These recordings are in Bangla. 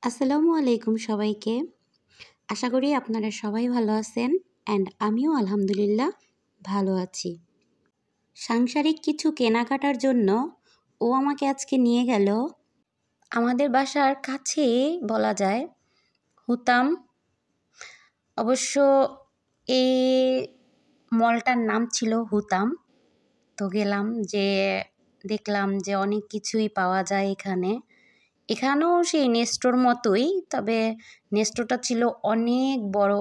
আসসালামু আলাইকুম সবাইকে। আশা করি আপনারা সবাই ভালো আছেন অ্যান্ড আমিও আলহামদুলিল্লাহ ভালো আছি। সাংসারিক কিছু কেনাকাটার জন্য ও আমাকে আজকে নিয়ে গেল আমাদের বাসার কাছে বলা যায় হুতাম। অবশ্য এই মলটার নাম ছিল হুতাম। তো গেলাম, যে দেখলাম যে অনেক কিছুই পাওয়া যায় এখানে। এখানেও সেই নেস্টোর মতোই, তবে নেস্টোটা ছিল অনেক বড়,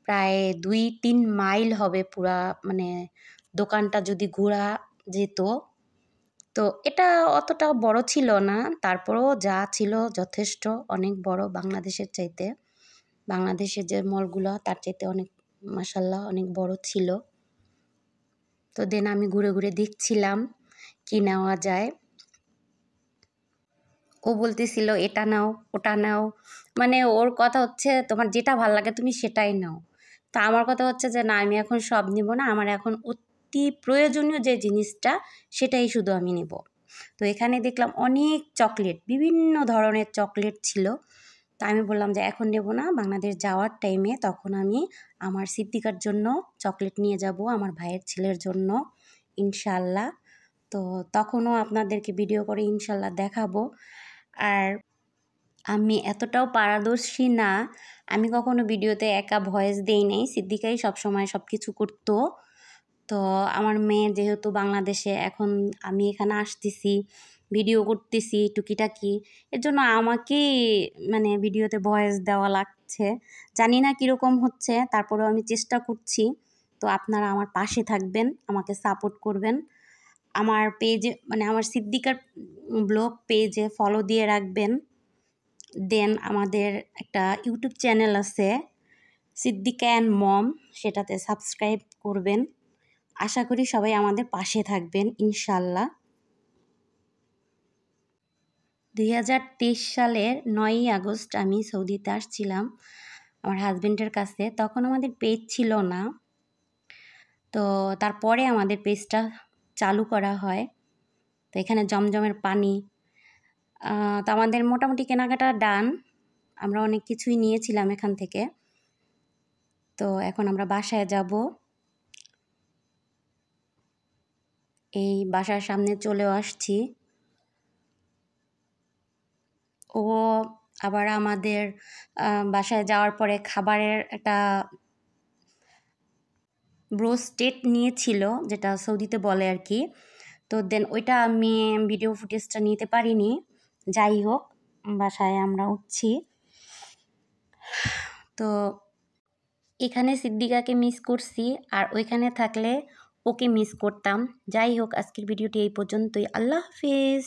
প্রায় 2-3 মাইল হবে পুরা, মানে দোকানটা যদি ঘোরা যেত। তো এটা অতটা বড় ছিল না, তারপরেও যা ছিল যথেষ্ট অনেক বড় বাংলাদেশের চাইতে। বাংলাদেশের যে মলগুলো তার চাইতে অনেক মাশাআল্লাহ অনেক বড় ছিল। তো দেন আমি ঘুরে ঘুরে দেখছিলাম কি নেওয়া যায়। ও বলতেছিল এটা নাও ওটা নাও, মানে ওর কথা হচ্ছে তোমার যেটা ভাল লাগে তুমি সেটাই নাও। তা আমার কথা হচ্ছে যে না, আমি এখন সব নিব না, আমার এখন অতি প্রয়োজনীয় যে জিনিসটা সেটাই শুধু আমি নেব। তো এখানে দেখলাম অনেক চকলেট, বিভিন্ন ধরনের চকলেট ছিল। তা আমি বললাম যে এখন নেব না, বাংলাদেশ যাওয়ার টাইমে তখন আমি আমার সিদ্দিকার জন্য চকলেট নিয়ে যাব, আমার ভাইয়ের ছেলের জন্য ইনশাআল্লাহ। তো তখনও আপনাদেরকে ভিডিও করে ইনশাআল্লাহ দেখাবো। আর আমি এতটাও পারদর্শী না, আমি কখনো ভিডিওতে একা ভয়েস দেই নাই, সিদ্দিকাই সবসময় সব কিছু করতো। তো আমার মেয়ে যেহেতু বাংলাদেশে, এখন আমি এখানে আসতেছি, ভিডিও করতেছি টুকিটাকি, এর জন্য আমাকেই মানে ভিডিওতে ভয়েস দেওয়া লাগছে। জানি না কীরকম হচ্ছে, তারপরেও আমি চেষ্টা করছি। তো আপনারা আমার পাশে থাকবেন, আমাকে সাপোর্ট করবেন। আমার পেজে, মানে আমার সিদ্দিকার ব্লগ পেজে ফলো দিয়ে রাখবেন। দেন আমাদের একটা ইউটিউব চ্যানেল আছে সিদ্দিকা অ্যান্ড মম, সেটাতে সাবস্ক্রাইব করবেন। আশা করি সবাই আমাদের পাশে থাকবেন ইনশাল্লাহ। 2023 সালের 9ই আগস্ট আমি সৌদিতে আসছিলাম আমার হাজব্যান্ডের কাছে। তখন আমাদের পেজ ছিল না, তো তারপরে আমাদের পেজটা চালু করা হয়। তো এখানে জমজমের পানি, তো আমাদের মোটামুটি কেনাকাটা ডান, আমরা অনেক কিছুই নিয়েছিলাম এখান থেকে। তো এখন আমরা বাসায় যাব। এই বাসার সামনে চলেও আসছি। ও আবার আমাদের বাসায় যাওয়ার পরে খাবারের একটা ব্রোস্টেড নিয়েছিল, যেটা সৌদিতে বলে আর কি। তো দেন ওইটা আমি ভিডিও ফুটেজটা নিতে পারিনি। যাই হোক, বাসায় আমরা উঠছি। তো এখানে সিদ্দিকাকে মিস করছি, আর ওইখানে থাকলে ওকে মিস করতাম। যাই হোক, আজকের ভিডিওটি এই পর্যন্তই। আল্লাহ হাফিজ।